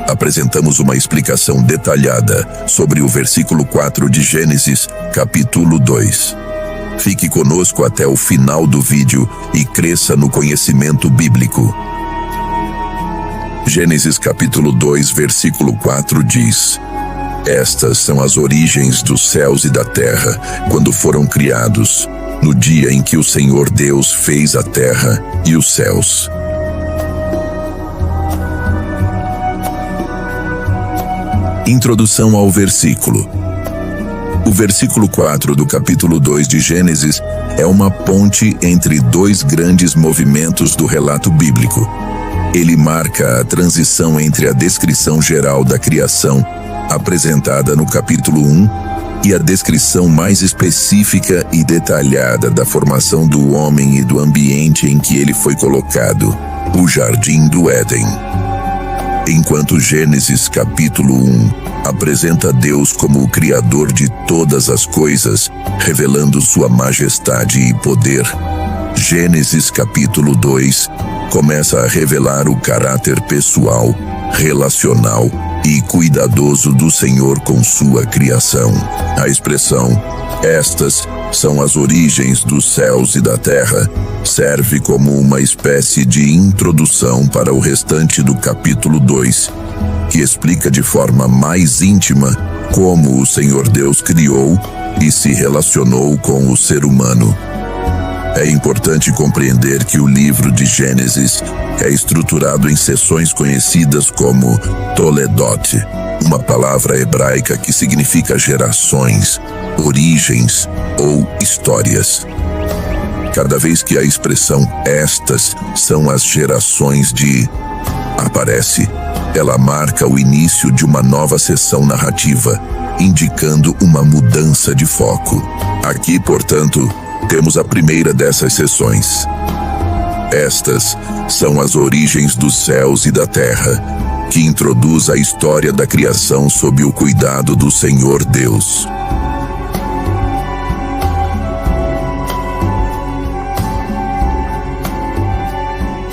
apresentamos uma explicação detalhada sobre o versículo 4 de Gênesis, capítulo 2. Fique conosco até o final do vídeo e cresça no conhecimento bíblico. Gênesis capítulo 2, versículo 4 diz: Estas são as origens dos céus e da terra, quando foram criados, no dia em que o Senhor Deus fez a terra e os céus. Introdução ao versículo. O versículo 4 do capítulo 2 de Gênesis é uma ponte entre dois grandes movimentos do relato bíblico. Ele marca a transição entre a descrição geral da criação, apresentada no capítulo 1, e a descrição mais específica e detalhada da formação do homem e do ambiente em que ele foi colocado, o Jardim do Éden. Enquanto Gênesis capítulo 1 apresenta Deus como o Criador de todas as coisas, revelando sua majestade e poder, Gênesis capítulo 2 começa a revelar o caráter pessoal, relacional e cuidadoso do Senhor com sua criação. A expressão "estas são as origens dos céus e da terra" serve como uma espécie de introdução para o restante do capítulo 2, que explica de forma mais íntima como o Senhor Deus criou e se relacionou com o ser humano. É importante compreender que o livro de Gênesis é estruturado em seções conhecidas como Toledot, uma palavra hebraica que significa gerações, origens ou histórias. Cada vez que a expressão "estas são as gerações de" aparece, ela marca o início de uma nova seção narrativa, indicando uma mudança de foco. Aqui, portanto, temos a primeira dessas seções. Estas são as origens dos céus e da terra, que introduz a história da criação sob o cuidado do Senhor Deus.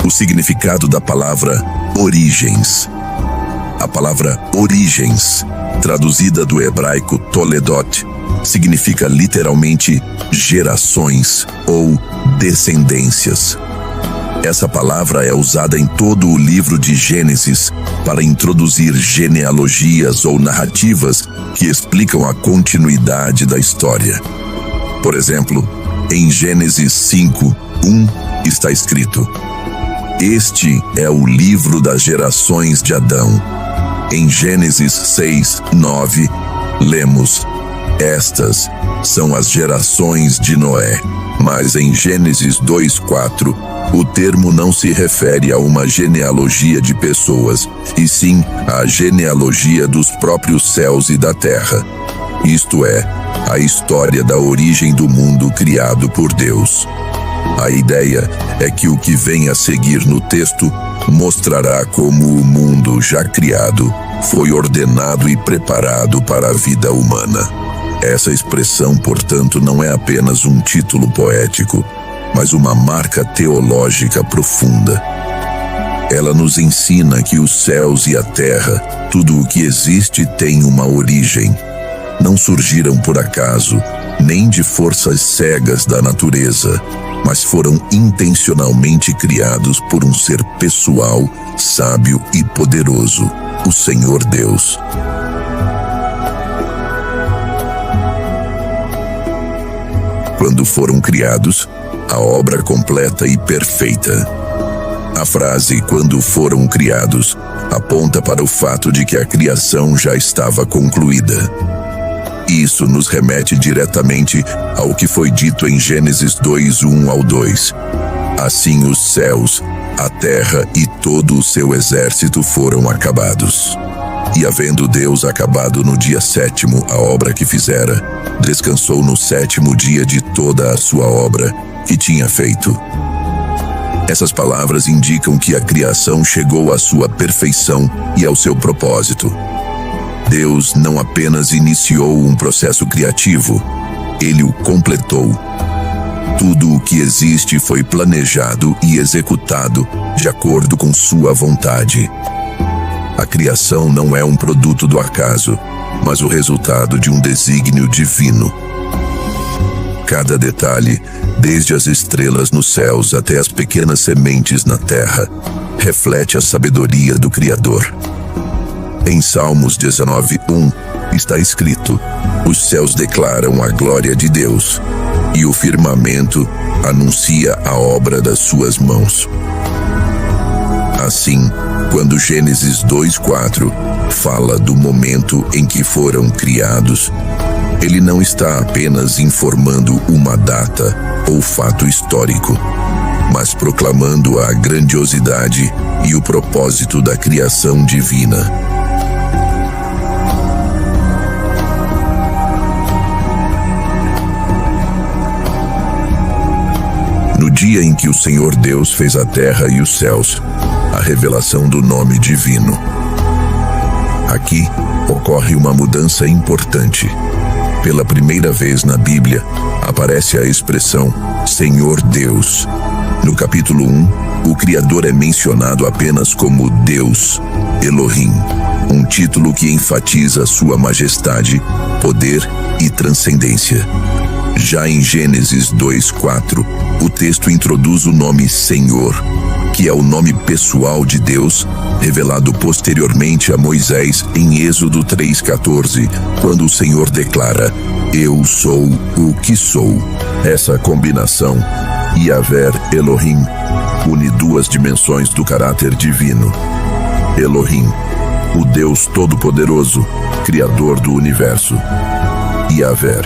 O significado da palavra origens. A palavra origens, traduzida do hebraico Toledot, significa literalmente gerações ou descendências. Essa palavra é usada em todo o livro de Gênesis para introduzir genealogias ou narrativas que explicam a continuidade da história. Por exemplo, em Gênesis 5:1 está escrito: Este é o livro das gerações de Adão. Em Gênesis 6:9, lemos: Estas são as gerações de Noé. Mas em Gênesis 2:4, o termo não se refere a uma genealogia de pessoas, e sim à genealogia dos próprios céus e da terra. Isto é, a história da origem do mundo criado por Deus. A ideia é que o que vem a seguir no texto mostrará como o mundo já criado foi ordenado e preparado para a vida humana. Essa expressão, portanto, não é apenas um título poético, mas uma marca teológica profunda. Ela nos ensina que os céus e a terra, tudo o que existe, tem uma origem. Não surgiram por acaso, nem de forças cegas da natureza, mas foram intencionalmente criados por um ser pessoal, sábio e poderoso, o Senhor Deus. Quando foram criados, a obra completa e perfeita. A frase "quando foram criados" aponta para o fato de que a criação já estava concluída. Isso nos remete diretamente ao que foi dito em Gênesis 2:1-2. Assim os céus, a terra e todo o seu exército foram acabados. E havendo Deus acabado no dia 7º a obra que fizera, descansou no 7º dia de toda a sua obra que tinha feito. Essas palavras indicam que a criação chegou à sua perfeição e ao seu propósito. Deus não apenas iniciou um processo criativo, Ele o completou. Tudo o que existe foi planejado e executado de acordo com sua vontade. A criação não é um produto do acaso, mas o resultado de um desígnio divino. Cada detalhe, desde as estrelas nos céus até as pequenas sementes na terra, reflete a sabedoria do Criador. Em Salmos 19:1 está escrito: os céus declaram a glória de Deus, e o firmamento anuncia a obra das suas mãos. Assim, quando Gênesis 2:4 fala do momento em que foram criados, ele não está apenas informando uma data ou fato histórico, mas proclamando a grandiosidade e o propósito da criação divina. No dia em que o Senhor Deus fez a terra e os céus, a revelação do nome divino. Aqui ocorre uma mudança importante. Pela primeira vez na Bíblia, aparece a expressão Senhor Deus. No capítulo 1, o Criador é mencionado apenas como Deus, Elohim, um título que enfatiza sua majestade, poder e transcendência. Já em Gênesis 2:4, o texto introduz o nome Senhor, que é o nome pessoal de Deus, revelado posteriormente a Moisés em Êxodo 3:14, quando o Senhor declara: Eu sou o que sou. Essa combinação, Yahvé Elohim, une duas dimensões do caráter divino. Elohim, o Deus Todo-Poderoso, Criador do Universo. Yahvé,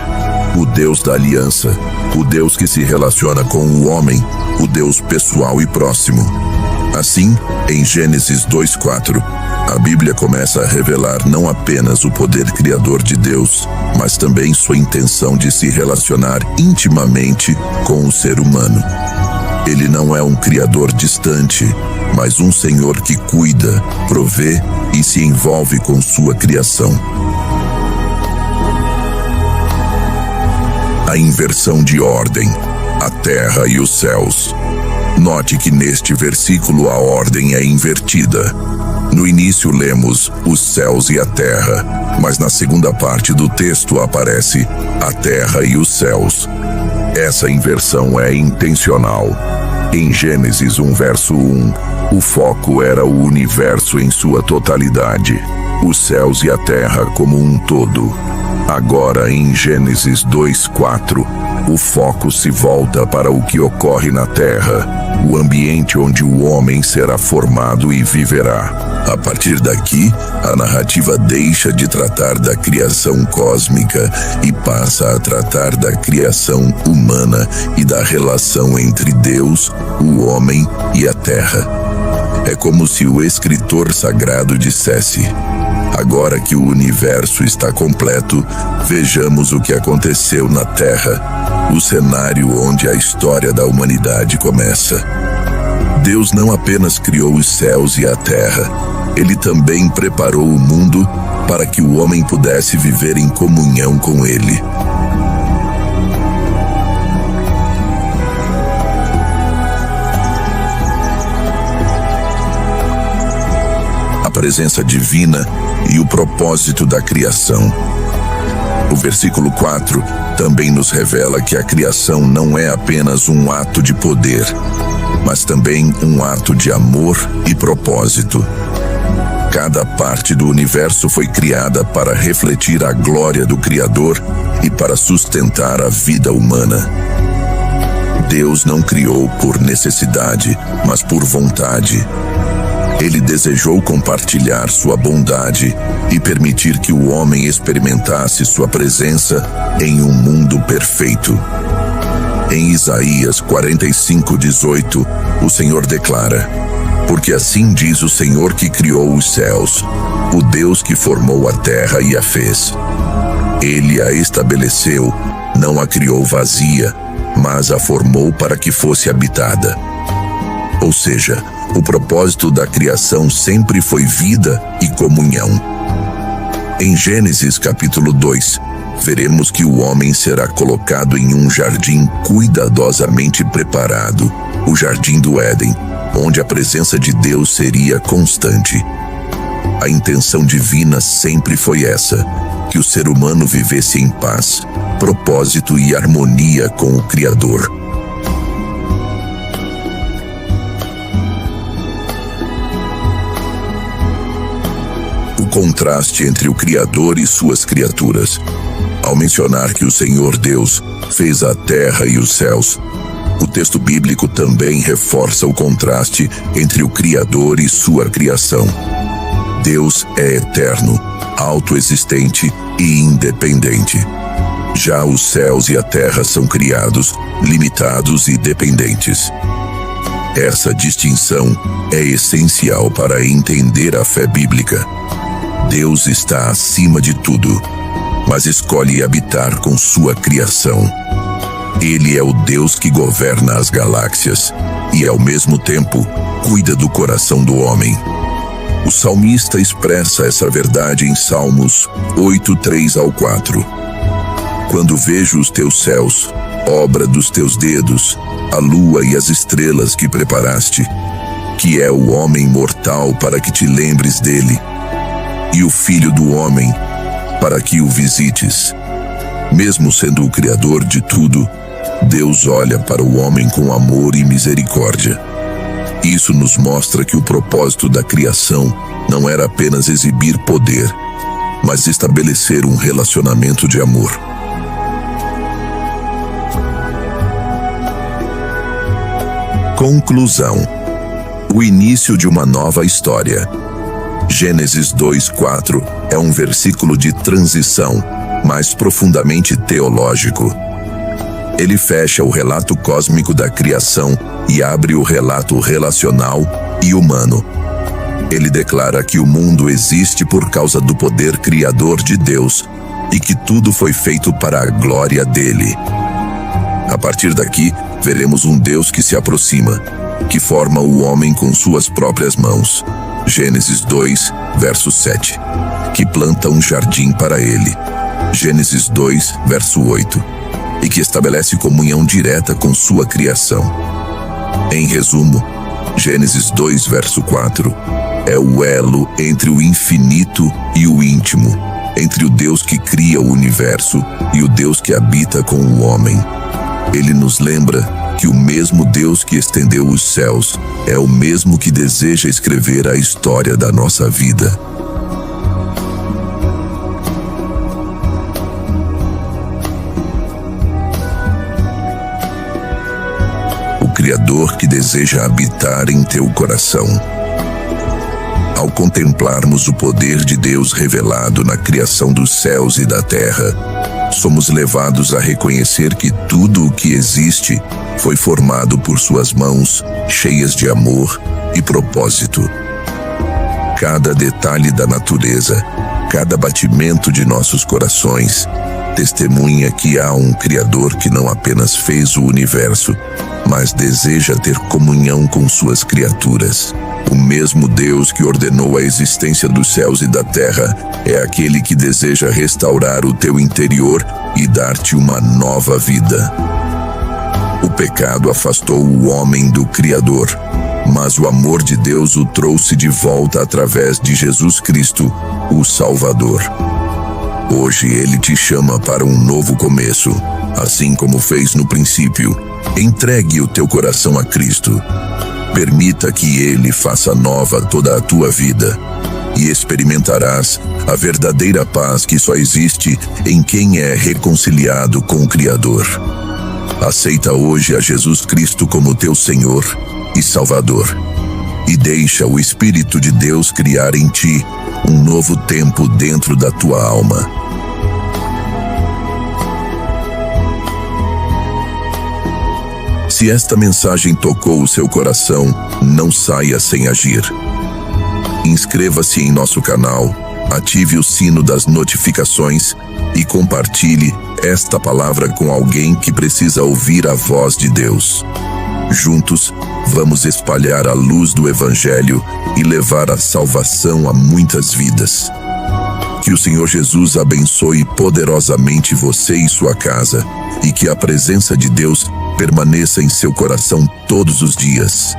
o Deus da aliança, o Deus que se relaciona com o homem, o Deus pessoal e próximo. Assim, em Gênesis 2:4, a Bíblia começa a revelar não apenas o poder criador de Deus, mas também sua intenção de se relacionar intimamente com o ser humano. Ele não é um criador distante, mas um Senhor que cuida, provê e se envolve com sua criação. A inversão de ordem, a terra e os céus. Note que neste versículo a ordem é invertida. No início lemos os céus e a terra, mas na segunda parte do texto aparece a terra e os céus. Essa inversão é intencional. Em Gênesis 1:1, o foco era o universo em sua totalidade, os céus e a terra como um todo. Agora, em Gênesis 2:4, o foco se volta para o que ocorre na terra, o ambiente onde o homem será formado e viverá. A partir daqui, a narrativa deixa de tratar da criação cósmica e passa a tratar da criação humana e da relação entre Deus, o homem e a terra. É como se o escritor sagrado dissesse: agora que o universo está completo, vejamos o que aconteceu na Terra, o cenário onde a história da humanidade começa. Deus não apenas criou os céus e a terra, Ele também preparou o mundo para que o homem pudesse viver em comunhão com Ele. A presença divina e o propósito da criação. O versículo 4 também nos revela que a criação não é apenas um ato de poder, mas também um ato de amor e propósito. Cada parte do universo foi criada para refletir a glória do Criador e para sustentar a vida humana. Deus não criou por necessidade, mas por vontade. Ele desejou compartilhar sua bondade e permitir que o homem experimentasse sua presença em um mundo perfeito. Em Isaías 45:18, o Senhor declara: porque assim diz o Senhor que criou os céus, o Deus que formou a terra e a fez. Ele a estabeleceu, não a criou vazia, mas a formou para que fosse habitada. Ou seja, o propósito da criação sempre foi vida e comunhão. Em Gênesis capítulo 2, veremos que o homem será colocado em um jardim cuidadosamente preparado, o Jardim do Éden, onde a presença de Deus seria constante. A intenção divina sempre foi essa: que o ser humano vivesse em paz, propósito e harmonia com o Criador. O contraste entre o Criador e suas criaturas. Ao mencionar que o Senhor Deus fez a terra e os céus, o texto bíblico também reforça o contraste entre o Criador e sua criação. Deus é eterno, autoexistente e independente. Já os céus e a terra são criados, limitados e dependentes. Essa distinção é essencial para entender a fé bíblica. Deus está acima de tudo, mas escolhe habitar com sua criação. Ele é o Deus que governa as galáxias e, ao mesmo tempo, cuida do coração do homem. O salmista expressa essa verdade em Salmos 8, 3-4. Quando vejo os teus céus, obra dos teus dedos, a lua e as estrelas que preparaste, que é o homem mortal para que te lembres dele, e o filho do homem para que o visites. Mesmo sendo o Criador de tudo, Deus olha para o homem com amor e misericórdia. Isso nos mostra que o propósito da criação não era apenas exibir poder, mas estabelecer um relacionamento de amor. Conclusão. O início de uma nova história. Gênesis 2:4 é um versículo de transição, mas profundamente teológico. Ele fecha o relato cósmico da criação e abre o relato relacional e humano. Ele declara que o mundo existe por causa do poder criador de Deus e que tudo foi feito para a glória dele. A partir daqui, veremos um Deus que se aproxima, que forma o homem com suas próprias mãos. Gênesis 2, verso 7. Que planta um jardim para ele. Gênesis 2, verso 8. E que estabelece comunhão direta com sua criação. Em resumo, Gênesis 2, verso 4, é o elo entre o infinito e o íntimo, entre o Deus que cria o universo e o Deus que habita com o homem. Ele nos lembra que o mesmo Deus que estendeu os céus é o mesmo que deseja escrever a história da nossa vida. Criador que deseja habitar em teu coração. Ao contemplarmos o poder de Deus revelado na criação dos céus e da terra, somos levados a reconhecer que tudo o que existe foi formado por suas mãos, cheias de amor e propósito. Cada detalhe da natureza, cada batimento de nossos corações, testemunha que há um Criador que não apenas fez o universo, mas deseja ter comunhão com suas criaturas. O mesmo Deus que ordenou a existência dos céus e da terra é aquele que deseja restaurar o teu interior e dar-te uma nova vida. O pecado afastou o homem do Criador, mas o amor de Deus o trouxe de volta através de Jesus Cristo, o Salvador. Hoje ele te chama para um novo começo, assim como fez no princípio. Entregue o teu coração a Cristo. Permita que Ele faça nova toda a tua vida e experimentarás a verdadeira paz que só existe em quem é reconciliado com o Criador. Aceita hoje a Jesus Cristo como teu Senhor e Salvador e deixa o Espírito de Deus criar em ti um novo tempo dentro da tua alma. Se esta mensagem tocou o seu coração, não saia sem agir. Inscreva-se em nosso canal, ative o sino das notificações e compartilhe esta palavra com alguém que precisa ouvir a voz de Deus. Juntos, vamos espalhar a luz do Evangelho e levar a salvação a muitas vidas. Que o Senhor Jesus abençoe poderosamente você e sua casa, e que a presença de Deus permaneça em seu coração todos os dias.